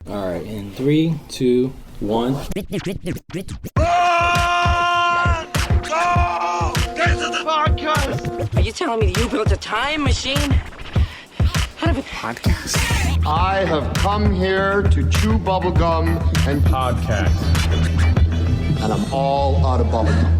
All right, in 3, 2, 1. Get to the podcast! Are you telling me that you built a time machine? Out of a podcast? I have come here to chew bubblegum and Podcast. and I'm all out of bubblegum.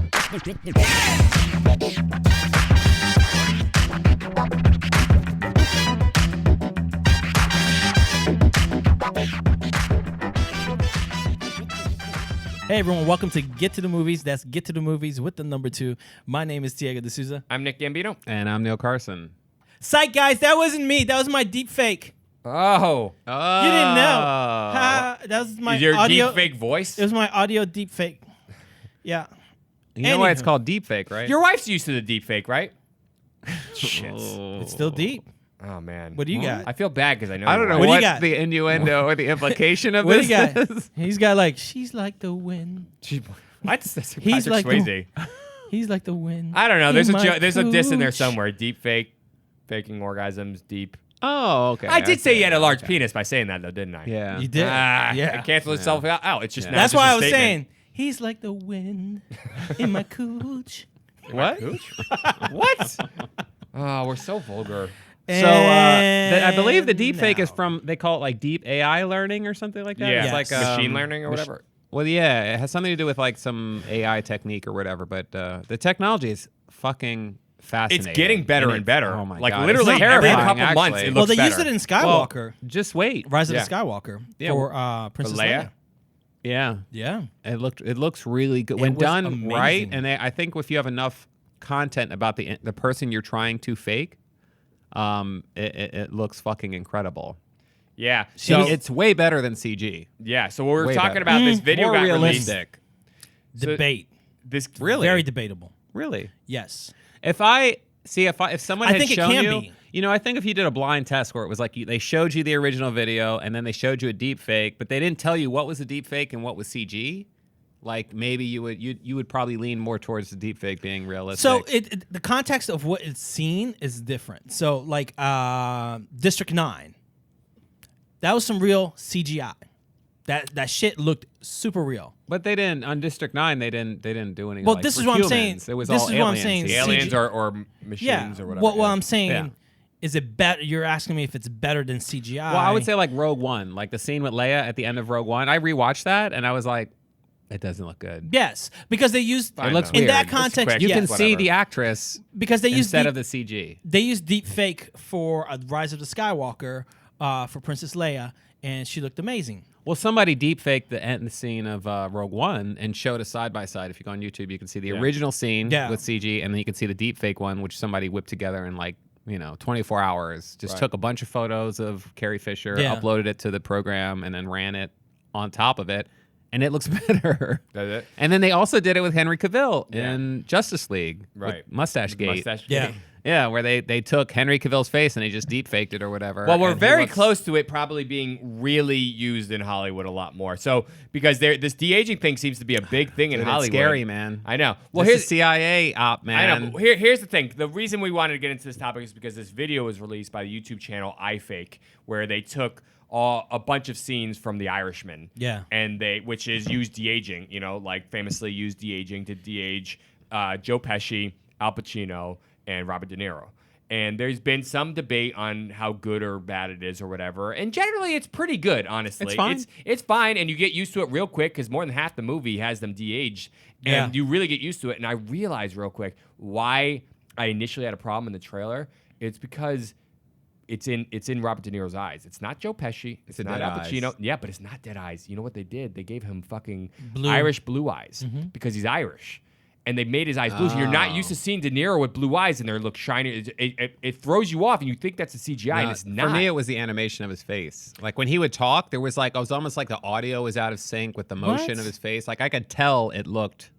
Hey everyone, welcome to Get to the Movies. That's Get to the Movies with the number 2. My name is Diego D'Souza. I'm Nick Gambino. And I'm Neil Carson. Psych, guys, that wasn't me. That was my deep fake. Oh. You didn't know. Ha, that was my Your audio. deep fake voice? It was my audio deep fake. Yeah. You know why it's Anywho. called deepfake, right? Your wife's used to the deep fake, right? Shit. It's still deep. Oh, man. What do you got? I feel bad because I know I don't your know What do wife. you what got? the innuendo or the implication of What do this you got? is. He's got like, she's like the wind. What? That's He's Patrick like Swayze. He's like the wind. I don't know. There's in there's a my diss in there cooch. somewhere. Deep fake, faking orgasms, deep. Oh, okay. I did say you had a large okay. penis by saying that, though, didn't I? Yeah. You did. It canceled itself out. It's just now That's just why a I was statement. saying, he's like the wind in my cooch. What? What? Oh, we're so vulgar. So I believe the And deepfake is now. from, they call it like deep AI learning or something like that. Yeah. It's like Machine learning or whatever. Well, yeah, it has something to do with like some AI technique or whatever, but the technology is fucking fascinating. It's getting better and better. Oh my like God. literally It's every terrifying, couple months actually. it Well, looks they used better. it in Well, Skywalker. just wait. Rise of Yeah. the Skywalker Yeah. for Princess Leia? Leia. Yeah. Yeah. It looks really good It when was done amazing. right. And I think if you have enough content about the person you're trying to fake, it looks fucking incredible. Yeah. So So it's way better than CG. so we were Way talking better. about this video More got realistic. released. So Debate. This Really? Very debatable. Really? Yes. If someone I had think it shown can you, be. you know, I think if you did a blind test where it was like they showed you the original video and then they showed you a deep fake, but they didn't tell you what was a deep fake and what was CG, like maybe you would probably lean more towards the deep fake being realistic. So the context of what it's seen is different. So like District 9, that was some real CGI. That shit looked super real. But they didn't on District 9. They didn't do anything. Well, like this for is what I'm humans. saying. It was This all is what I'm aliens. saying. the Yeah. aliens CG. or machines Yeah. or whatever. What yeah. I'm saying Yeah. is it better? You're asking me if it's better than CGI. Well, I would say like Rogue One, like the scene with Leia at the end of Rogue One. I rewatched that and I was like, it doesn't look good. yes, because they used Fine, It looks though. in weird. that It's context. quick. You yes, can see Whatever. the actress because they used instead deep, of the CG. they used deep fake for Rise of the Skywalker for Princess Leia, and she looked amazing. Well, somebody deepfaked the end scene of Rogue One and showed a side by side. If you go on YouTube, you can see the original scene Yeah. with CG, and then you can see the deepfake one, which somebody whipped together in like 24 hours. Just took a bunch of photos of Carrie Fisher, Yeah. uploaded it to the program, and then ran it on top of it, and it looks better. That's it? And then they also did it with Henry Cavill Yeah. in Justice League, Right. with Mustache Gate. Mustache Yeah. Gate. Yeah, where they took Henry Cavill's face and they just deepfaked it or whatever. Well, we're and he very looks- close to it probably being really used in Hollywood a lot more. So because this de-aging thing seems to be a big thing in Dude, it's Hollywood. scary, man. I know. Well, This here's is CIA op, man. I know. But here's the thing. The reason we wanted to get into this topic is because this video was released by the YouTube channel iFake, where they took a bunch of scenes from The Irishman. Yeah. And which is used de-aging, like famously used de-aging to de-age Joe Pesci, Al Pacino, and Robert De Niro. And there's been some debate on how good or bad it is or whatever. And generally, it's pretty good, honestly. It's fine. It's fine, and you get used to it real quick because more than half the movie has them de-aged. And Yeah. you really get used to it. And I realized real quick why I initially had a problem in the trailer. It's because it's in Robert De Niro's eyes. It's not Joe Pesci. It's not dead Al Pacino. eyes. Yeah, but it's not dead eyes. You know what they did? They gave him fucking Blue. Irish blue eyes because he's Irish. And they made his eyes blue. So you're not used to seeing De Niro with blue eyes and they look shiny. It throws you off and you think that's a CGI and it's not. For me, it was the animation of his face. Like when he would talk, there was like, it was almost like the audio was out of sync with the motion What? of his face. Like I could tell it looked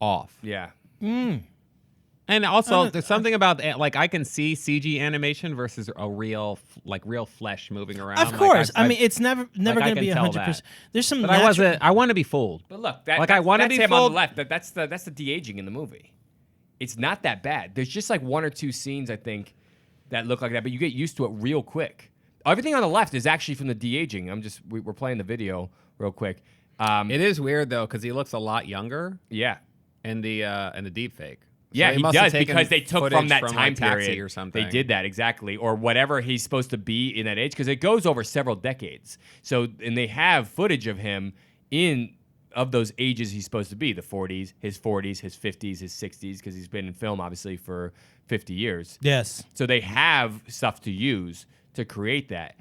off. Yeah. And also, there's something about like I can see CG animation versus a real flesh moving around. Of Like, course. I I mean, it's never I going to can be tell 100%. There's some But I want to be fooled. But look, Like, I wanna that's be him on fooled. the left. That's the de-aging in the movie. It's not that bad. There's just like one or two scenes, I think, that look like that, but you get used to it real quick. Everything on the left is actually from the de-aging. We're playing the video real quick. It is weird though because he looks a lot younger Yeah. in the deep fake. Yeah, he does because they took from that time Taxi period or something. They did that exactly, or whatever he's supposed to be in that age, because it goes over several decades. So, and they have footage of him of those ages he's supposed to be: the 40s, his 50s, his 60s, because he's been in film obviously for 50 years. Yes. So they have stuff to use to create that.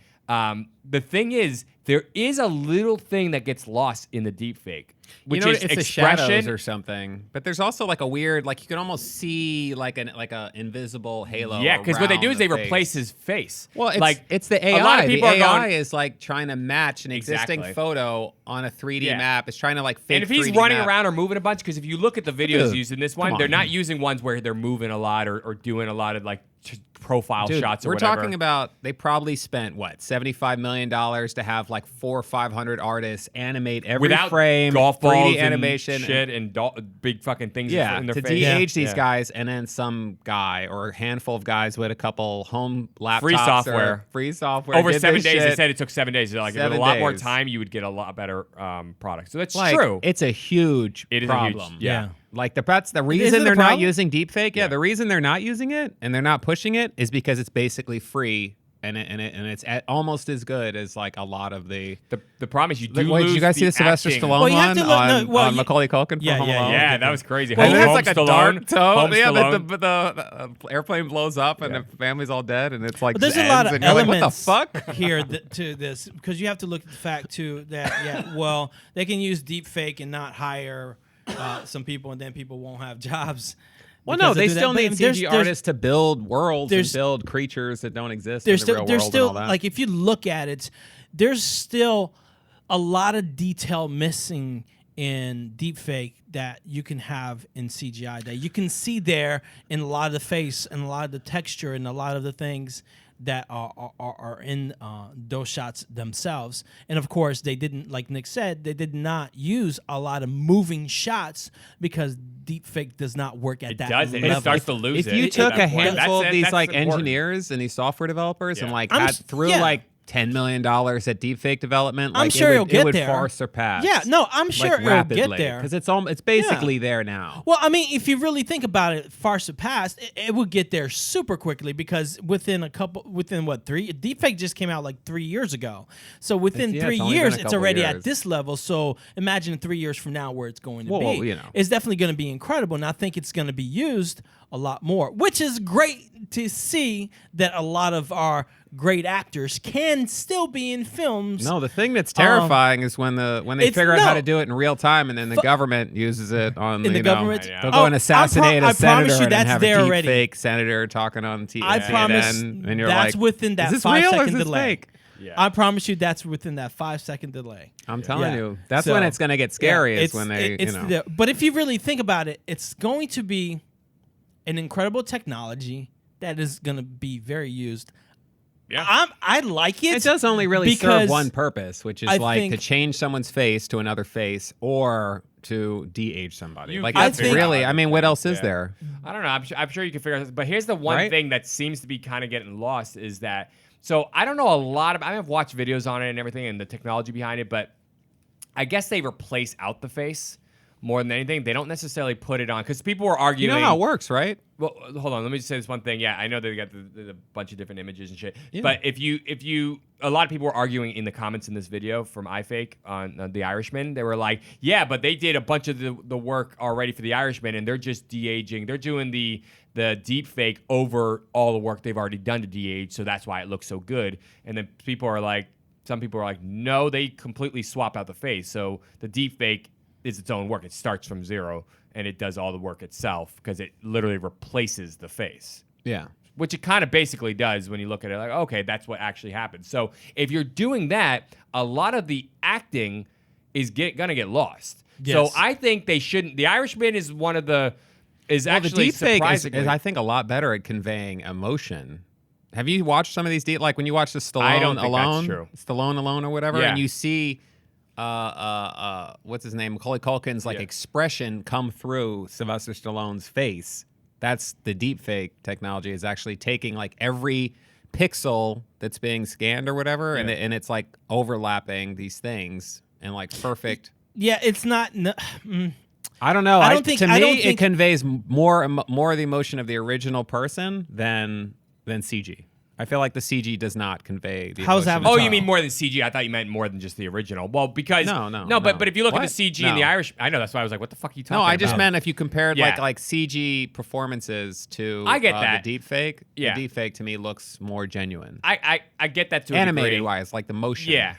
The thing is, there is a little thing that gets lost in the deep fake, which is it's the expression shadows or something. But there's also like a weird, like you can almost see like a invisible halo. Yeah, because what they do is they around the replace face. his face. Well, like it's the AI. A lot of people the are AI going, is like trying to match an existing Exactly. photo on a 3D Yeah. map. It's trying to like fake. and if he's 3D running map. around or moving a bunch, because if you look at the videos Dude, used in this come one, they're on. not using ones where they're moving a lot or doing a lot of like profile Dude, shots or we're whatever. talking about they probably spent what $75 million to have like 400 or 500 artists animate every without frame, golf 3D balls animation, and shit and big fucking things yeah, in their to face. de-age these Yeah. guys, and then some guy or a handful of guys with a couple home laptops, Free software. or free software Over did 7 this days, they shit. said it took 7 days. They're like, if it was 7 a lot more days. time, you would get a lot better product. So that's Like, true. It's a huge It is a huge- problem. yeah. Like that's the Is reason it a they're not problem? using deepfake. Yeah, Yeah. the reason they're not using it and they're not pushing it is because it's basically free and it's almost as good as like a lot of the. The problem is you do Wait, lose did you guys see the Sylvester acting. Stallone Well, you have one to look- on, no, well, on you- Macaulay Culkin Yeah, from Home yeah, Alone? Yeah, that was crazy. Well, Home he has like a Stallone, dark tone. Home Yeah, Stallone. the airplane blows up and the family's all dead, and it's like. But there's a ends, lot of and you're like, elements what the fuck? here to this, because you have to look at the fact too that well, they can use deep fake and not hire some people, and then people won't have jobs. Well, no, because they do that. still But need there's- CG there's- artists to build worlds and there's- build creatures that don't exist There's in the still real there's world still and all that. like if you look at it, there's still a lot of detail missing in deepfake that you can have in CGI that you can see there in a lot of the face and a lot of the texture and a lot of the things that are in those shots themselves. And of course, they didn't, like Nick said, they did not use a lot of moving shots because deepfake does not work at It that doesn't. level. It starts to lose If it. you at took that a point. handful of these that's like important. engineers and these software developers and Yeah. like I'm had s- through yeah. like $10 million at deepfake development, I'm like, sure it it'll would, get it would there. far surpass. Yeah, no, I'm sure like, it'll rapidly, get there. because it's basically there now. Well, I mean, if you really think about it, far surpassed, it would get there super quickly because within what, deepfake just came out like 3 years ago. So within It's 3 only been years, a it's couple already years. at this level. So imagine 3 years from now where it's going to Well, be. you know. It's definitely going to be incredible, and I think it's going to be used a lot more, which is great to see that a lot of our great actors can still be in films. No, the thing that's terrifying is when they it's- figure out how no. to do it in real time, and then the government uses it on In the you know, government? they'll go and assassinate I a promise senator you and then that's have there a already. deep fake senator talking on I CNN, promise and you're that's like, within that is this 5 real or second is this delay. fake? Yeah. I promise you that's within that 5 second delay. I'm telling Yeah. you, that's So, when it's going to get scary. yeah, is when they, it's you know. but if you really think about it, it's going to be an incredible technology that is going to be very used. Yeah. I like it. It does only really serve because one purpose, which is I like think- to change someone's face to another face or to de-age somebody. You Like can that's figure really, out I mean, what everything, else is yeah. there? I don't know. I'm sure you can figure out this. But here's the one Right? thing that seems to be kind of getting lost is that. So I don't know a lot of. I have watched videos on it and everything and the technology behind it, but I guess they replace out the face more than anything. They don't necessarily put it on because people were You arguing. know how it works, right? Well, hold on. Let me just say this one thing. Yeah, I know they got the bunch of different images and shit. Yeah. But if you, a lot of people were arguing in the comments in this video from iFake on the Irishman. They were like, yeah, but they did a bunch of the work already for the Irishman, and they're just de-aging. They're doing the deep fake over all the work they've already done to de-age, so that's why it looks so good. And then people are like, some people are like, no, they completely swap out the face. So the deep fake is its own work. It starts from zero. And it does all the work itself because it literally replaces the face, Yeah. which it kind of basically does when you look at it like, okay, that's what actually happens. So if you're doing that, a lot of the acting is going to get lost. Yes. So I think they shouldn't. The Irishman is one of the, Well, the actually deepfake surprisingly. is, I think, a lot better at conveying emotion. Have you watched some of these like when you watch the Stallone I don't think that's Alone, true. Stallone Alone or whatever, Yeah. and you see, what's his name, Macaulay Culkin's like Yeah. expression come through Sylvester Stallone's face. That's the deepfake technology is actually taking like every pixel that's being scanned or whatever, and it's like overlapping these things and like perfect. Yeah, it's not. I don't know. I don't think- to I me, don't think- it conveys more of the emotion of the original person than CG. I feel like the CG does not convey the How's emotion. Avatar? Oh, you mean more than CG? I thought you meant more than just the original. Well, because No. but if you look at What? the CG No. in the Irish, I know that's why I was like, what the fuck are you talking No, about? I just meant if you compared Yeah. like CG performances to I get that. the deepfake. Yeah. The deepfake to me looks more genuine. I get that to a Animated degree. wise, like the motion. Yeah,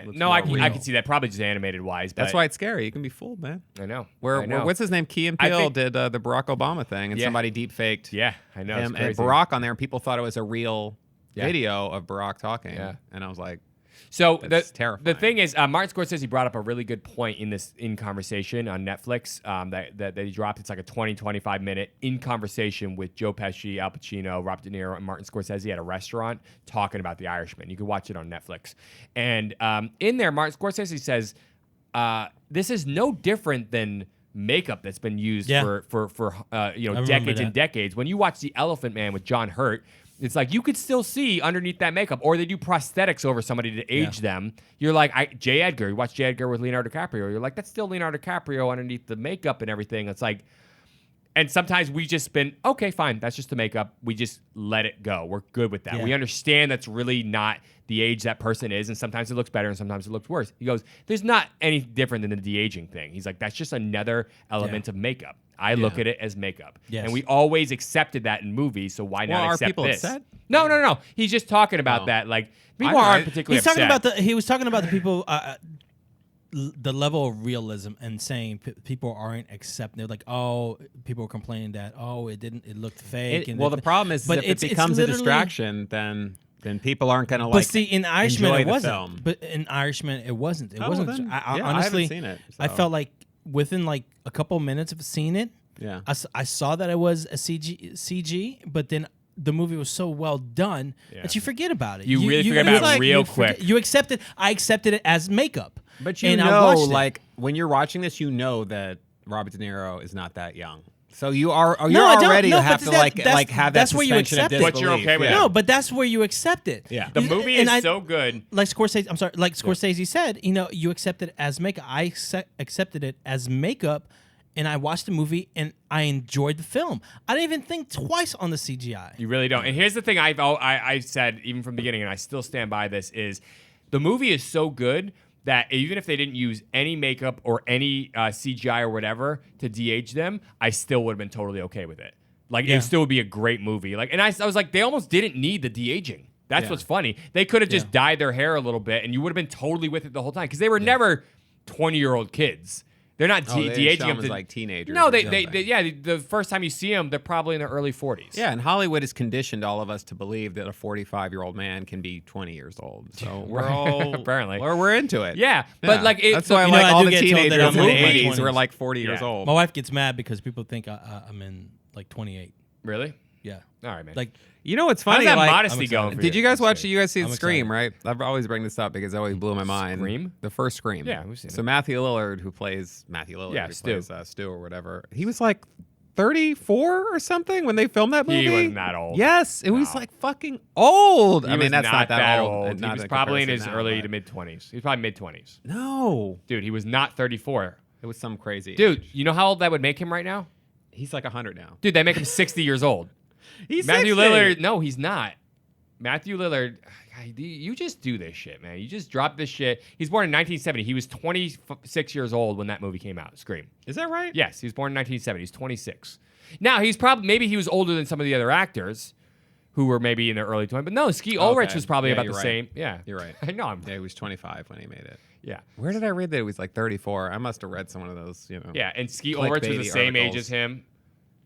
looks no, more I real. can see that. Probably just animated wise. But That's why it's scary. You can be fooled, man. I know. Where I know. what's his name? Key and I Peele think- did the Barack Obama thing, and Yeah. somebody deepfaked Yeah, I know. It's him and crazy. Barack on there, and people thought it was a real Yeah. video of Barack talking. Yeah. And I was like, So That's the terrifying. thing is, Martin Scorsese brought up a really good point in conversation on Netflix that he dropped. It's like a 25 minute in conversation with Joe Pesci, Al Pacino, Robert De Niro, and Martin Scorsese at a restaurant talking about The Irishman. You can watch it on Netflix. And in there, Martin Scorsese says, "This is no different than makeup that's been used Yeah. for remember decades and that. decades. When you watch The Elephant Man with John Hurt." It's like you could still see underneath that makeup, or they do prosthetics over somebody to age them. You're like, J. Edgar. You watch J. Edgar with Leonardo DiCaprio. You're like, that's still Leonardo DiCaprio underneath the makeup and everything. It's like, and sometimes we just been, okay, fine, that's just the makeup. We just let it go. We're good with that. Yeah. We understand that's really not the age that person is, and sometimes it looks better and sometimes it looks worse. He goes, there's not any different than the de-aging thing. He's like, that's just another element of makeup. I look at it as makeup. Yes. And we always accepted that in movies, so why Well, not are accept people this? upset? No. He's just talking about Oh. that. Like, people I- aren't particularly He's talking upset. about he was talking about the people, the level of realism, and saying people aren't accepting. They're like, oh, people are complaining that it looked fake. well, the problem is but if it it's becomes a literally- distraction, then people aren't going to But like. see, in Irishman, enjoy it the wasn't. film. But in Irishman, it wasn't. It Oh, wasn't. then, I yeah, I honestly, haven't seen it, I so. felt like within like a couple minutes of seeing it, Yeah. I saw that it was a CG, but then the movie was so well done that you forget about it. You really forget about it real you forget- quick. You accept it. I accepted it as makeup. But you and I know, watched it. like when you're watching this, you know that Robert De Niro is not that young. So you're No, I don't. already No, have but to that's- like have that that's where you suspension of accept it. disbelief. But you're okay with yeah. it. No, but that's where you accept it. Yeah. The movie And is so good. Like Scorsese, I'm sorry. Like Scorsese said, you accept it as makeup. I accepted it as makeup, and I watched the movie and I enjoyed the film. I didn't even think twice on the CGI. You really don't. And here's the thing I said even from the beginning, and I still stand by this, is the movie is so good that even if they didn't use any makeup or any CGI or whatever to de-age them, I still would have been totally okay with it. Like, it still would be a great movie. Like, and I was like, they almost didn't need the de-aging. That's what's funny. They could have just dyed their hair a little bit, and you would have been totally with it the whole time, because they were never 20-year-old kids. They're not Oh, they didn't de-aging show them them as, like, teenagers No, or they something. the first time you see them, they're probably in their early 40s. Yeah, and Hollywood has conditioned all of us to believe that a 45-year-old man can be 20 years old. So we're all Apparently. we're into it. Yeah, but like that's why You know, like I all do the get told that teenagers I'm in the in my 80s were 20s. like 40 years Yeah. old. My wife gets mad because people think I'm in like 28. Really? Yeah. All right, man. Like, You know what's how's funny? that Like, modesty I'm excited. going for did you guys watch? That's You guys see I'm Scream, excited. right? I always bring this up because it always blew my mind. Scream? The first Scream. Yeah, we've seen So it. Matthew Lillard, who plays Matthew Lillard, Yeah, who Stu. plays Stu or whatever, he was like 34 or something when they filmed that movie. He wasn't that old. Yes, it was No. like fucking old. He I mean, was that's not that old. old. and He not was in probably in his comparison now, early but- to mid 20s. He was probably mid 20s. No, Dude, he was not 34. it was some crazy. Dude, you know how old that would make him right now? he's like 100 now. Dude, they make him 60 years old. He's Matthew 60. Lillard, no, he's not. Matthew Lillard, you just do this shit, man. You just drop this shit. He's born in 1970. He was 26 years old when that movie came out, Scream. Is that right? Yes, he was born in 1970. He's 26. Now, maybe he was older than some of the other actors who were maybe in their early 20s. But no, Ski Ulrich Okay. was probably Yeah, about you're the right. same. Yeah. You're right. I know. Yeah, he was 25 when he made it. Yeah. Where did I read that he was like 34? I must have read some of those, you know. Yeah, and Ski Ulrich was the clickbaity same age articles. as him.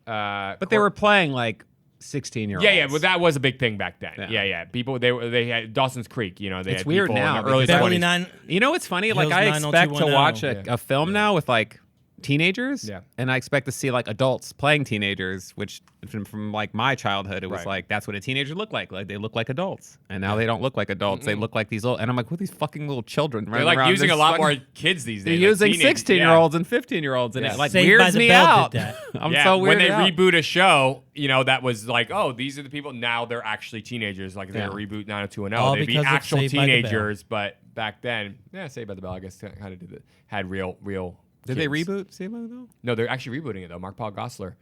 But they were playing like 16-year-olds. Yeah, but that was a big thing back then. Yeah. Yeah. People they had Dawson's Creek. You know, they It's had weird people now in their early because- Beverly 20s. Nine. You know what's funny? Like Hills I expect to 90210. watch a film now with like teenagers. Yeah. And I expect to see like adults playing teenagers, which from like my childhood, it was Right. like that's what a teenager looked like. Like they look like adults, and now they don't look like adults. They look like these little. And I'm like, what are these fucking little children? They're running like around? using This a lot fucking- more kids these They're days. using like teenagers. 16-year-olds and 15-year-ols, and Yeah. it like Saved by weirds the me Bell out. did that. I'm Yeah, so when weirded they out. reboot a show, that was like, oh, these are the people. Now they're actually teenagers. Like they Yeah. reboot 90210. All They'd be because of actual Saved by the Bell. teenagers, but back then, Saved by the Bell, I guess, kind of had real. Did they kids. reboot Saved by the Bell? No, they're actually rebooting it though. Mark Paul Gosselaar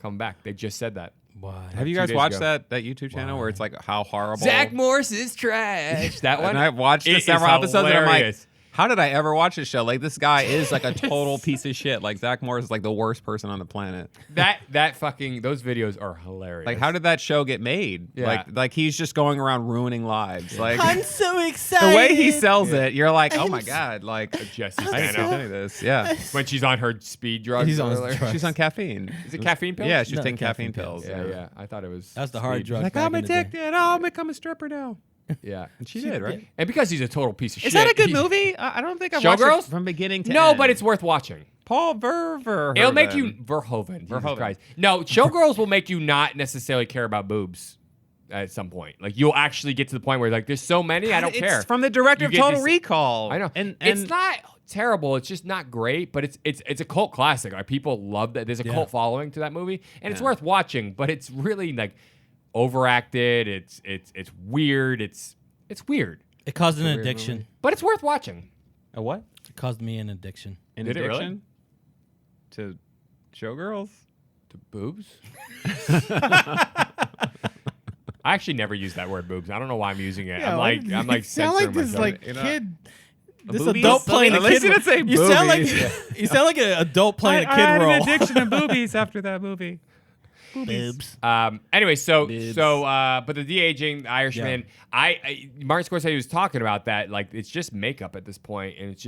coming back. They just said that. Why? Have you 2 guys days watched ago. that YouTube channel where it's like how horrible? Zach Morris is trash. That one. And I've watched It is several episodes, and I'm like, hilarious. how did I ever watch this show? Like this guy is like a total piece of shit. Like Zach Morris is like the worst person on the planet. that fucking those videos are hilarious. Like how did that show get made? Yeah. Like he's just going around ruining lives. Like I'm so excited. the way he sells it, you're like, oh my god, like Jesse I didn't see Spano any of this. Yeah, when she's on her speed drugs? He's on his earlier. drugs. she's on caffeine. Is it caffeine pills? Yeah, she's No, taking caffeine caffeine pills. Yeah. I thought it was. That's the hard speed. drug. Like back I'm in the day. addicted. Oh, I'll become a stripper now. Yeah, And she did, right? And because he's a total piece of shit. Is that a good he- movie? I don't think I've watched Showgirls? it from beginning to No, end. but it's worth watching. Paul Verhoeven. It'll make you Verhoeven. Jesus Verhoeven. Christ. No, Showgirls will make you not necessarily care about boobs at some point. Like you'll actually get to the point where like there's so many, I don't It's care. from the director You of get Total this- Recall. I know. And it's not terrible. It's just not great, but it's a cult classic. Like people love that. There's a cult following to that movie, and it's worth watching. But it's really like overacted. It's weird. It's weird, It caused an weird addiction. movie. But it's worth watching. a what? It caused me an addiction. An Did it really? addiction to showgirls? To boobs. I actually never use that word boobs. I don't know why I'm using it. I'm like sound censoring like this myself. like You know, kid. This boobies? adult playing a At least kid. you didn't say you sound like boobies. you sound like an adult playing a kid role. to boobies after that movie. Boobs. Anyway, but the de-aging, the Irishman, Martin Scorsese was talking about that. Like, it's just makeup at this point, and it's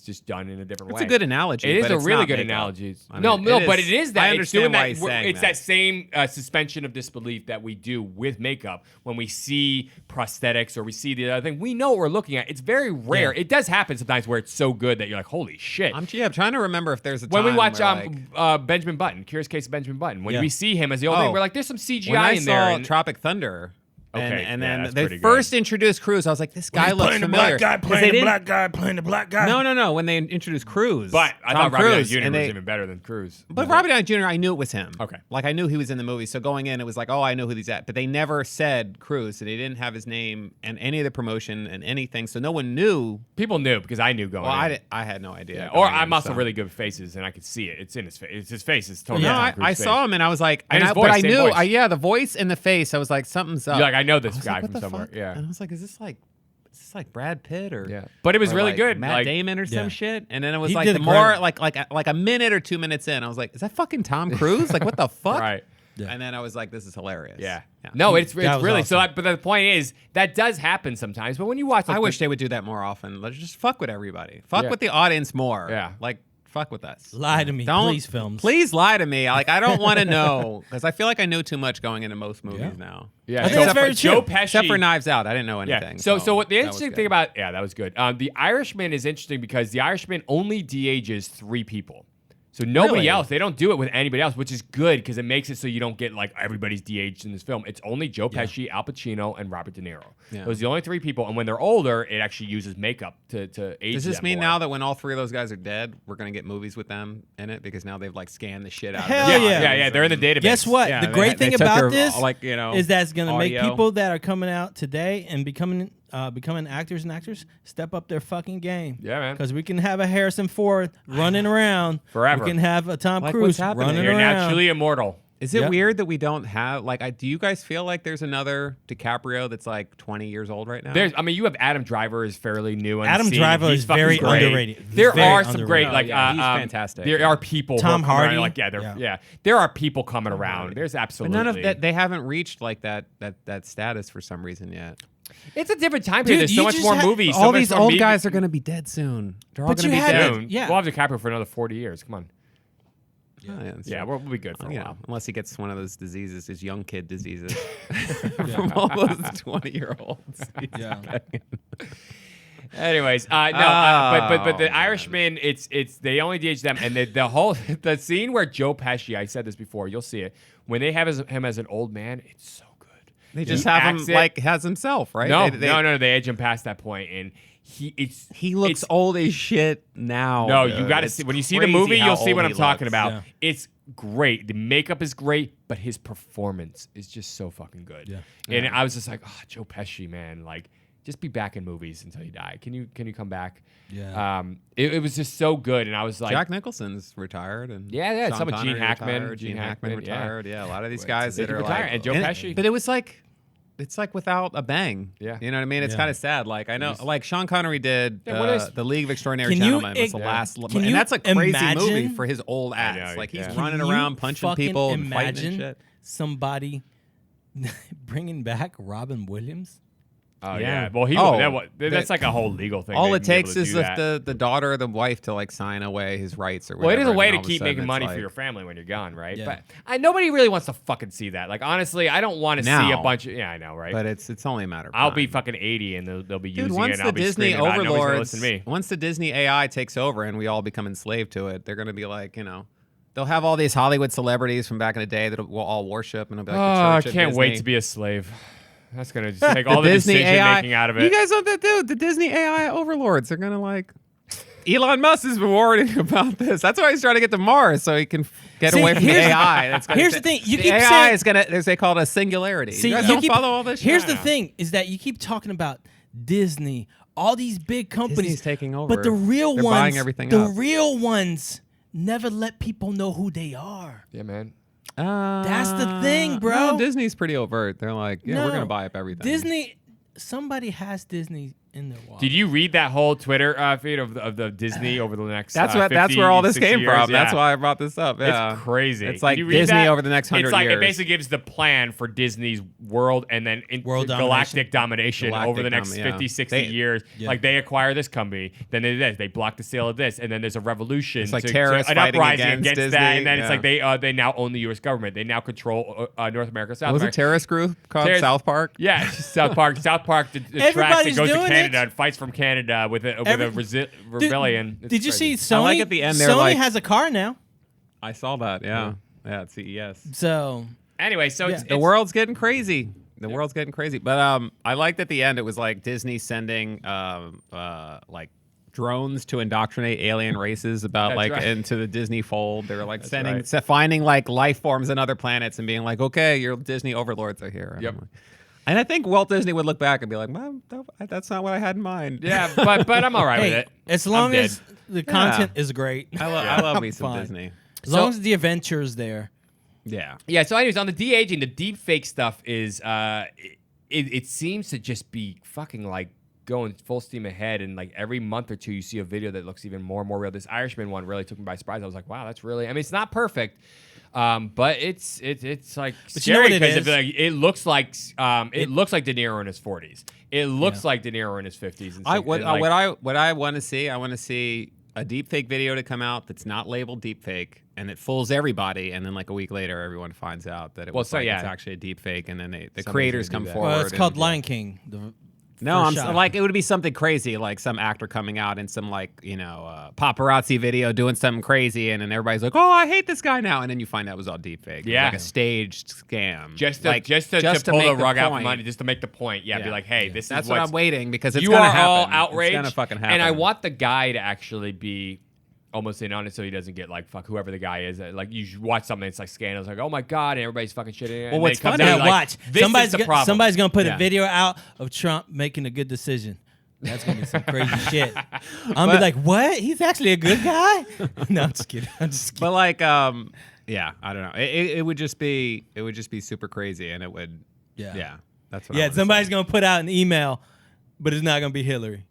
just done in a different way. It's a good analogy. It is but a it's really not good makeup. analogy. I No, mean, but it is that. I It's understand doing why that. he's saying It's that same suspension of disbelief that we do with makeup when we see prosthetics or we see the other thing. We know what we're looking at. It's very rare. Yeah. It does happen sometimes where it's so good that you're like, holy shit. I'm trying to remember if there's a When time we watch where, Benjamin Button, Curious Case of Benjamin Button, when Yeah. we see him as the old thing, we're like, there's some CGI when I in saw there. And Tropic Thunder. Okay, and yeah, then that's they pretty first good. introduced Cruz. I was like, this guy looks familiar. 'Cause they didn't- guy playing the black guy. No. When they introduced Cruz, but I Tom thought Robert Downey Cruise, Jr. and was they- even better than Cruz. But Robert Downey Jr., I knew it was him. Okay. Like, I knew he was in the movie. So going in, it was like, oh, I know who he's at. But they never said Cruz. So they didn't have his name and any of the promotion and anything. So no one knew. People knew because I knew going Well, in. I had no idea. Yeah. Or going I'm in, also so. really good with faces, and I could see it. It's in his face. It's his face. It's totally No, Tom I Cruise's saw face. him and I was like, And his but voice, I same knew, voice. the voice and the face. I was like, something's up. You're like, I know this I was guy like, from what the somewhere. fuck? Yeah. And I was like, is this like Brad Pitt or Yeah. But it was or really like good. Matt Like, Damon or some Yeah. shit. And then it was He like did the a more great- like a minute or 2 minutes in, I was like, is that fucking Tom Cruise? Like, what the fuck? Right. Yeah. And then I was like, this is hilarious. Yeah. No, it's That was really so. awesome. But the point is that does happen sometimes. But when you watch, like, I wish they would do that more often. Let's just fuck with everybody. Fuck Yeah. with the audience more. Yeah. Like, fuck with us. Lie to me, Don't please, films. Please lie to me. Like, I don't want to know because I feel like I know too much going into most movies now. Yeah, I think so that's very Joe true. Pesci, Except for Knives Out, I didn't know anything. Yeah. So what the that was interesting good. thing about that was good. The Irishman is interesting because the Irishman only de-ages 3 people. So nobody Really? else, they don't do it with anybody else, which is good because it makes it so you don't get like everybody's de-aged in this film. It's only Joe Pesci, Al Pacino, and Robert De Niro. Yeah. Those are the only 3 people, and when they're older, it actually uses makeup to age Does this them mean more. now that when all 3 of those guys are dead, we're gonna get movies with them in it because now they've like scanned the shit out Hell of it? yeah. Yeah, they're in the database. Guess what? Yeah, the they- great they thing took about their, this like, you know, is that it's going to make audio. people that are coming out today and becoming actors and actors step up their fucking game. Yeah, man. Because we can have a Harrison Ford running around Forever. We can have a Tom Like, Cruise what's happening? running You're around. naturally immortal. Is it Yep. weird that we don't have like? Do you guys feel like there's another DiCaprio that's like 20 years old right now? You have Adam Driver is fairly new. On Adam the scene. Driver He's is fucking very great. underrated. He's There very are some underrated. great, Oh, like, yeah, he's fantastic. There are people. Tom who are coming around, Hardy. like, Yeah. there are people coming around. There's but absolutely none of that. They haven't reached like that status for some reason yet. It's a different time Dude, period. There's you so much just more had- movies. so All much these more old media- guys are gonna be dead soon. They're all But gonna you be had dead. soon. Yeah. We'll have DiCaprio for another 40 years. Come on. Oh, yeah, that's Yeah, true. we'll be good for a You while. know, unless he gets one of those diseases, his young kid diseases from all those 20-year-olds. Yeah. Anyways, but the Irishman, it's they only de-age them, and the whole the scene where Joe Pesci, I said this before, you'll see it when they have him as an old man. It's so good. They just have him like as himself, right? No, they age him past that point, and he looks old as shit now. No, dude. you got to see when you see the movie, you'll see what I'm talking about. Yeah. It's great. The makeup is great, but his performance is just so fucking good. Yeah. And I was just like, oh, Joe Pesci, man, like just be back in movies until you die. Can you come back? Yeah. It was just so good, and I was like, Jack Nicholson's retired, and yeah, Sean some of Gene Connery Hackman, retired, Gene Hackman retired. Yeah, a lot of these guys They that are retire, like, and Joe Pesci. But it was like, it's like without a bang. Yeah. You know what I mean? It's Yeah. kind of sad. Like I know, like Sean Connery did what the League of Extraordinary Can you Gentlemen was the ig- last, can and you that's a crazy imagine- movie for his old ass. know, Like he's yeah. running Can you around punching fucking people and fighting and imagine shit. somebody bringing back Robin Williams? Oh Yeah. yeah. Well, that's like a whole legal thing. All to it be able takes to is do that. the daughter or the wife to like sign away his rights or Well, whatever. it is a way and to all of keep sudden making it's money like, for your family when you're gone, right? Yeah. But nobody really wants to fucking see that. Like honestly, I don't want to see a Now. bunch of. Yeah, I know, right? But it's only a matter of I'll time. be fucking 80 and they'll be Dude, using it. once And the I'll be Disney screaming about it. Nobody's gonna overlords, listen to me. once the Disney AI takes over and we all become enslaved to it, they're gonna be like, you know, they'll have all these Hollywood celebrities from back in the day that we'll all worship, and it'll be like the I church at can't wait Disney. to be a slave. That's gonna just take all the Disney decision AI making out of it. You guys know that, dude? The Disney AI overlords are gonna like. Elon Musk has been warning about this. That's why he's trying to get to Mars so he can get See, away from the here's- AI. That's gonna here's the thing. You the keep AI saying- is gonna. They call it a singularity. See, you guys you don't keep- follow all this shit? Here's the thing: is that you keep talking about Disney, all these big companies Disney's taking over. but the real They're ones, buying everything the up. real ones, never let people know who they are. Yeah, man. That's the thing, bro. No, Disney's pretty overt. They're like, yeah, we're No. gonna buy up everything. Disney, somebody has Disney in their wallet. Did you read that whole Twitter feed of the Disney over the next? That's 50, where all this 60 came years? from. Yeah. That's why I brought this up. Yeah. It's crazy. It's like Did you read Disney that? over the next 100 It's like years. it basically gives the plan for Disney's world and then World galactic domination Galactic over the next yeah. 50, 60 years. Yeah. Like they acquire this company, then they do this, they block the sale of this, and then there's a revolution. It's like to terrorists an fighting uprising against that, Disney, and then it's yeah. like they now own the U.S. government. They now control North America, South What was a America. terrorist group called Terrorist- South Park? Yeah, South Park. South Park the tracks that Everybody's goes to doing Canada it. and fights from Canada with a rebellion. It's Did you crazy. see Sony? I like at the end they're Sony like- has a car now, I saw that. Yeah. Yeah, at CES. so Anyway, so Yeah. The world's getting crazy. The world's getting crazy. But I liked at the end it was like Disney sending like drones to indoctrinate alien races about That's like right. into the Disney fold. They were like sending right. finding like life forms on other planets and being like, okay, your Disney overlords are here. Yep. And I think Walt Disney would look back and be like, well, that's not what I had in mind. Yeah, but I'm all right with hey, it. as long I'm as the content is great, I love me some Fine. Disney. as long as the adventure is there. Yeah. Yeah. So, anyways, on the de-aging, the deep fake stuff is it seems to just be fucking like going full steam ahead, and like every month or two you see a video that looks even more and more real. This Irishman one really took me by surprise. I was like, wow, that's really. I mean, it's not perfect. But it's like But you know scary what it because is? like, it looks like it looks like De Niro in his 40s. It looks like De Niro in his 50s. And What like, I want to see, I want to see a deepfake video to come out that's not labeled deepfake and it fools everybody, and then like a week later, everyone finds out that it was so, like yeah. it's actually a deepfake, and then the Somebody's creators gonna come do that. forward. Well, it's called and- Lion King. No, first shot. like it would be something crazy, like some actor coming out in some like paparazzi video doing something crazy, and then everybody's like, "Oh, I hate this guy now," and then you find out it was all deepfake. It was Yeah. like a staged scam. just to, Like, just to to pull make the rug out point. from under, just to make the point. Yeah, be like, hey, this That's is what what's I'm waiting because it's you gonna are happen. all outraged. It's gonna fucking happen. And I want the guy to actually be almost in on it so he doesn't get like fuck whoever the guy is. Like you should watch something that's like scandals, like oh my god, and everybo's fucking shitting. Well, and what's then it comes funny- out Yeah, like, watch. This Somebody's is the go- problem. somebody's gonna put Yeah. a video out of Trump making a good decision. That's gonna be some crazy shit. I'm gonna be like, what? He's actually a good guy? No, I'm just kidding. I'm just kidding. But like, yeah, I don't know. It would just be super crazy, and it would. Yeah, that's what. I Yeah, wanna somebody's say. gonna put out an email, but it's not gonna be Hillary.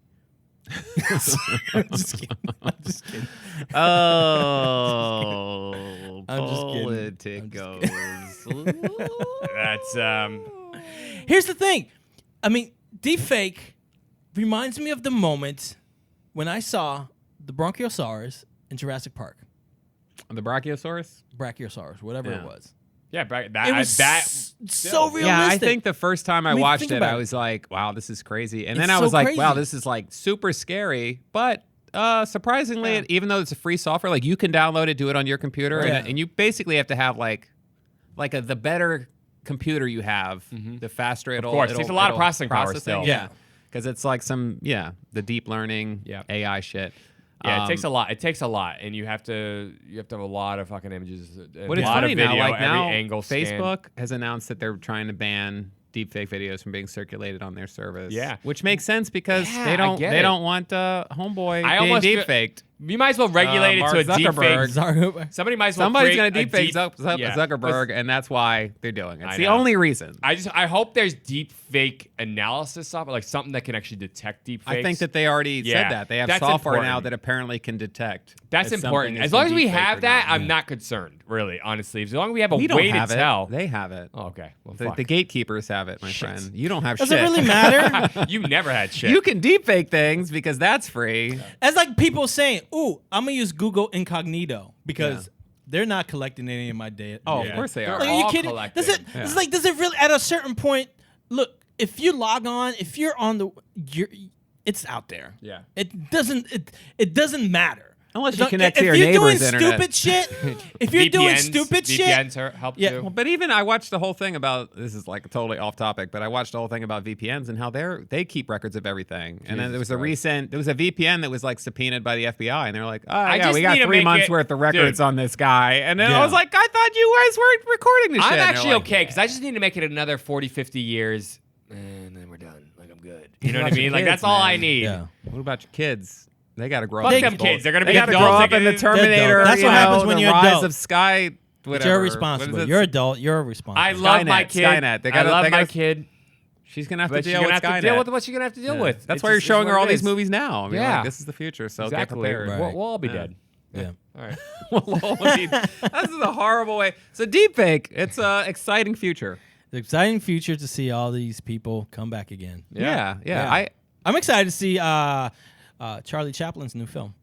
I'm just kidding. I'm just kidding. Oh, I'm just kidding. politicos. That's Here's the thing. I mean, deepfake reminds me of the moment when I saw the Brachiosaurus in Jurassic Park. The Brachiosaurus. Brachiosaurus, whatever Yeah. it was. Yeah, but It was so realistic. Yeah, I think the first time I mean, watched think it, about I it. was like, wow, this is crazy. And It's then I so was like, wow, crazy. this is like super scary. But surprisingly, even though it's a free software, like you can download it, do it on your computer. And you basically have to have the better computer you have, the faster it'll. Of course, it takes a lot of it'll processing power process it. still. Yeah. Because it's like the deep learning AI shit. Yeah, it takes a lot. It takes a lot, and you have to have a lot of fucking images. And But a it's lot funny of video, now, like every now, angle scan. Facebook has announced that they're trying to ban deepfake videos from being circulated on their service. Yeah. Which makes sense because Yeah, they I don't get they it. don't want homeboy I being almost feel- deepfaked. You might as well regulate it Mark to a Zuckerberg. deepfake. Somebody might as well Somebody's create going to deepfake Yeah. Zuckerberg, and that's why they're doing it. It's I the know. only reason. I hope there's deep fake analysis software, like something that can actually detect deep fakes. I think that they already Yeah, said that. They have that's software now important. that apparently can detect. That's if something important. is As long a as we deepfake have or that, not. I'm not concerned, really, honestly. As long as we have a We don't way have to it. tell. They have it. Oh, okay. Well, The fuck. gatekeepers have it, my Shit. friend. You don't have Does shit. it really matter? You never had shit. You can deepfake things because that's free. It's like people saying, "Ooh, I'm gonna use Google Incognito because they're not collecting any of my data." Oh, Yeah. of course they They're are. Like, are you all kidding? collecting. Does it? It's like, does it really? At a certain point, look, if you log on, if you're on it's out there. Yeah. It doesn't. It doesn't matter. Unless It's you not- connect to if your you're doing neighbor's internet. stupid shit, if you're doing stupid shit, VPNs help Yeah. too. Well, but even I watched the whole thing about this is like totally off topic, but I watched the whole thing about VPNs and how they keep records of everything. And then there was a VPN that was like subpoenaed by the FBI, and they're like, oh yeah, just we got need to 3 make months it- worth of records Dude. on this guy. And then I Yeah. was like, I thought you guys weren't recording this shit. I'm And they're actually like, okay because I just need to make it another 40, 50 years, and then we're done. Like I'm good. You know What what I about mean? your Like kids, that's all I man? need. yeah. What about your kids? They got to grow Fuck up. them in kids. They're gonna be They got to adults. grow up They in the get- Terminator. That's you what know, happens when the you're rise adult. of Sky. But Whatever. you're What responsible. is it? You're adult. You're responsible. I love Skynet, my kid. Skynet. They gotta- I love they my gotta- kid. She's gonna have to But she's deal gonna with have Skynet. to deal with what she's gonna have to deal with. That's It's why you're just- showing it's her what all it these is. movies now. I mean, Yeah. like, this is the future, so get Exactly. prepared. Right. We'll all be dead. Yeah. All right. This is a horrible way. So deepfake, it's a exciting future. It's an exciting future to see all these people come back again. Yeah. Yeah. I'm excited to see Charlie Chaplin's new film.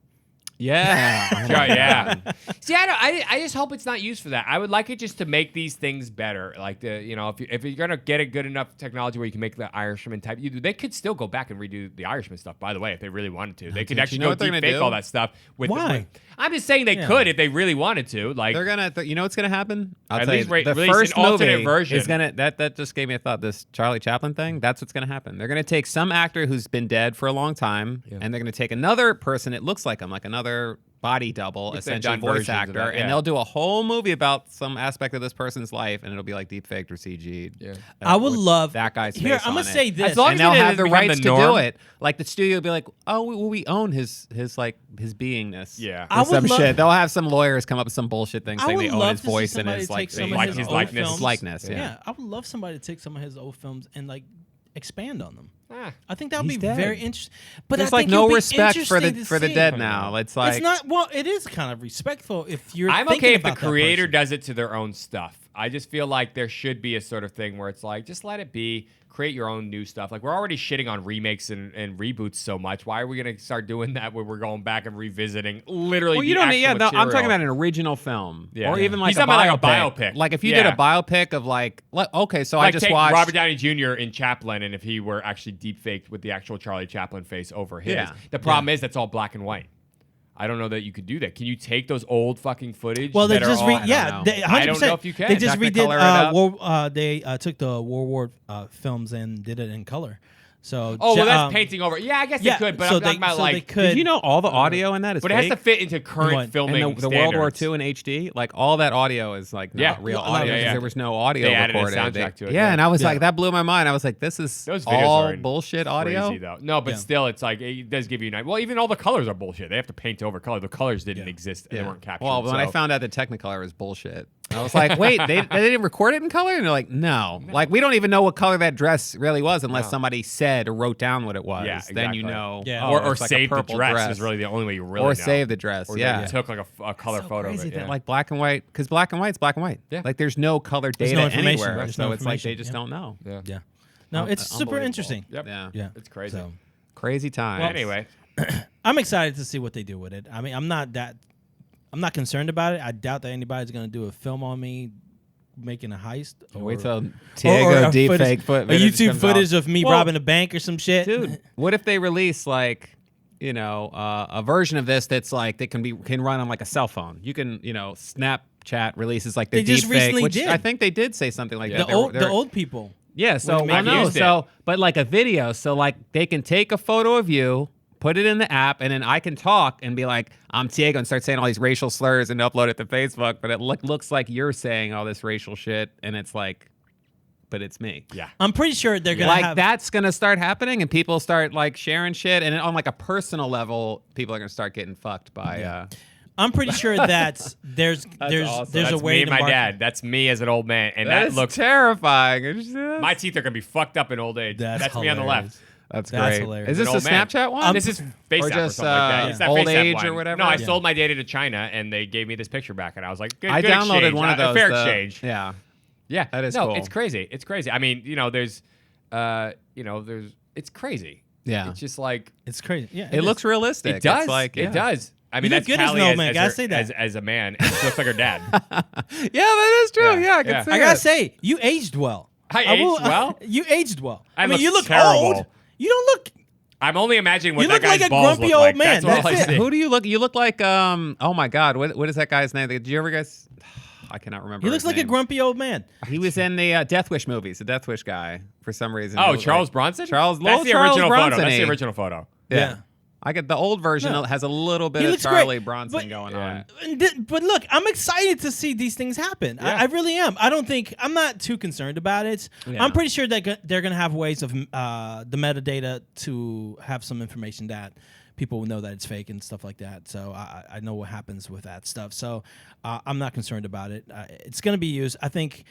Yeah. Yeah. See, I just hope it's not used for that. I would like it just to make these things better. Like if you're gonna get a good enough technology where you can make the Irishman type, they could still go back and redo the Irishman stuff. By the way, if they really wanted to, they could actually know go what they're gonna deep fake do? all that stuff. Why? I'm just saying they could if they really wanted to. Like They're gonna. You know what's gonna happen? I'll At tell least you, the release an first alternate movie version. is gonna. That just gave me a thought. This Charlie Chaplin thing. That's what's gonna happen. They're gonna take some actor who's been dead for a long time, and they're gonna take another person that looks like him, like another body double, Which they've essentially done voice versions of actor, that, yeah. and they'll do a whole movie about some aspect of this person's life, and it'll be like deepfaked or CG'd. Yeah. I would with love that guy's Here, face I'm on gonna it. say this. As long And as they'll it have the doesn't become rights the to norm. do it. Like the studio will be like, oh, we own his beingness. Yeah. Or I would some love- shit. They'll have some lawyers come up with some bullshit thing I saying would they own love his to see voice and somebody his take some of like his his old likeness. films. likeness. Yeah, I would love somebody to take some of his old films and like expand on them. Ah. I think that would be He's dead. very interesting. But There's I like think no it'd be respect for the interesting to see. dead now. It's like It's not. Well, it is kind of respectful if you're. I'm thinking okay if the about that creator person. does it to their own stuff. I just feel like there should be a sort of thing where it's like, just let it be. Create your own new stuff. Like we're already shitting on remakes and reboots so much. Why are we gonna start doing that where we're going back and revisiting literally? Well, you the don't. actual Yeah, no, I'm talking material? about an original film, Yeah. or Yeah. even like He's a talking biopic. about like a biopic. Like if you did Yeah. a biopic of like okay, so I Like just take watched Robert Downey Jr. in Chaplin, and if he were actually deep faked with the actual Charlie Chaplin face over his. Yeah. The problem is that's all black and white. I don't know that you could do that. Can you take those old fucking footage? Well, they that are just all- know. they 100%. I don't know if you can. They just Technicolor redid. it up. They took the World War films and did it in color. So Oh, well, that's um, painting over. Yeah, I guess yeah, they could, but so I'm talking about so they like. could. Did you know all the audio in that is But it has fake? to fit into current What? filming And the World War standards. II in HD, like all that audio is like not Yeah. real Yeah, audio. yeah, 'Cause yeah. There was no audio They added a recorded. soundtrack to it, Yeah, yeah. and I was Yeah. like, that blew my mind. I was like, this is Those videos all are bullshit audio. Crazy though. No, but Yeah. still, it's like it does give you an idea. Well, even all the colors are bullshit. They have to paint over color. The colors didn't exist and they weren't captured. Well, when I so- found out that Technicolor was bullshit, I was like, wait, they didn't record it in color? And they're like, no. Like, we don't even know what color that dress really was unless somebody said or wrote down what it was. Yeah, Then you exactly. know. Yeah. oh, or it's like a save the purple dress, is really the only way you really or know. save the dress. Or yeah. they took like a color so photo crazy of it. that Yeah. like black and white, because black and white's black and white. Yeah. Like there's no color There's data no information. anywhere, There's so no it's like they information. just Yeah. don't know. yeah. Yeah. No, it's super Unbelievable. interesting. Yep. Yeah, Yeah. It's crazy. So crazy time. Well, anyway, I'm excited to see what they do with it. I mean, I'm not concerned about it. I doubt that anybody's going to do a film on me making a heist. Or, Wait till or Diego a deepfake a YouTube footage of me robbing a bank or some shit. Dude, what if they release like, a version of this that's like that can run on like a cell phone? You can, Snapchat releases like their They just deepfake, recently which did. I think they did say something like that. The old people. Yeah, so What do you mean? I've used it. but like a video, so like they can take a photo of you, put it in the app, and then I can talk and be like, I'm Diego, and start saying all these racial slurs and upload it to Facebook, but it looks like you're saying all this racial shit, and it's like, but it's me. Yeah. I'm pretty sure they're gonna Like have that's gonna start happening, and people start like sharing shit, and on like a personal level, people are gonna start getting fucked by. I'm pretty sure that there's awesome. there's That's a way me to and my market. dad. That's me as an old man, and That that is looks. terrifying. My teeth are gonna be fucked up in old age. That's me on the hilarious. left. That's That's great. hilarious. Is this An a old man. Snapchat one? This is FaceApp or just, something like that. It's that old FaceApp age one. or whatever? No, I Yeah. sold my data to China, and they gave me this picture back, and I was like, good, I good downloaded exchange. one of those. Fair exchange. Yeah. Yeah, That is no, cool. it's crazy. It's crazy. I mean, it's crazy. Yeah. It's just like It's crazy. Yeah, It looks realistic. it does. It's like, It does. I mean, look that's good as an Callie old man, gotta her- say that. as a man. And she looks like her dad. Yeah, that is true. Yeah. Yeah, I can Yeah. see I gotta it. say, you aged well. I aged well? You aged well. I I mean, look you look terrible. old. You don't look. I'm only imagining what You that look like guy's a balls grumpy look old like. man. That's all That's I it. see. Who do you look? You look like oh my God, what is that guy's name? Did you ever guys? I cannot remember. He looks his like a name. grumpy old man. He was in the Death Wish movies, the Death Wish guy for some reason. He Oh, looked Charles like- Bronson? Charles. That's little the Charles original photo. That's Bronson-y. the original photo. Yeah. I get the old version No. has a little bit He of looks Charlie great, Bronson but- going Yeah. on. But look, I'm excited to see these things happen. Yeah. I really am. I'm not too concerned about it. Yeah. I'm pretty sure that they're going to have ways of the metadata to have some information that people will know that it's fake and stuff like that. So I know what happens with that stuff. So I'm not concerned about it. It's going to be used. I think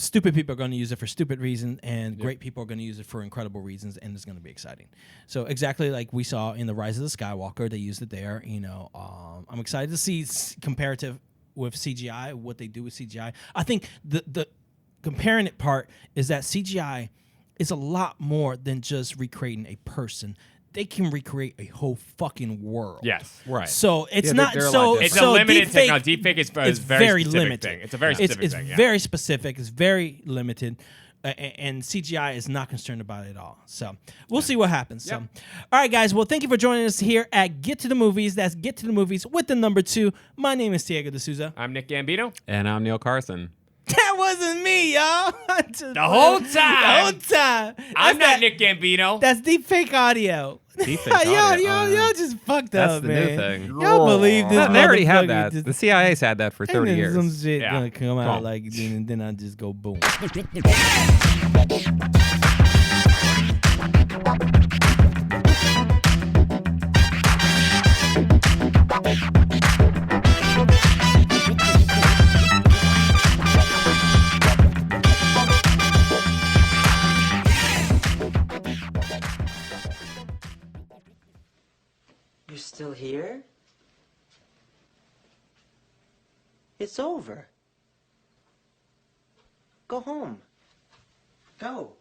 stupid people are going to use it for stupid reasons, and great people are going to use it for incredible reasons, and it's going to be exciting. So exactly like we saw in The Rise of the Skywalker, they used it there. I'm excited to see comparative with CGI, what they do with CGI. I think the comparing it part is that CGI is a lot more than just recreating a person. They can recreate a whole fucking world. Yes. Right. So it's Yeah, not they're a lot so. different. It's so a limited deepfake- technology. Deepfake is it's very very specific limited. thing. It's a very specific it's thing. Yeah. very specific. It's very limited, and CGI is not concerned about it at all. So we'll see what happens. So, all right, guys. Well, thank you for joining us here at Get to the Movies. That's Get to the Movies with the number 2. My name is Diego D'Souza. I'm Nick Gambino. And I'm Neil Carson. That wasn't me, y'all. The whole time. The whole time. I'm That's not Nick Gambino. That's deepfake audio. Deepfake y'all, audio. y'all, Oh, yeah. y'all just fucked That's up, the man. new thing. Y'all believe this? They already have motherfucker that. just- The CIA's had that for and 30 then years. some shit Yeah. gonna come out Come on. like, and then I just go boom. You're still here? It's over. Go home. Go.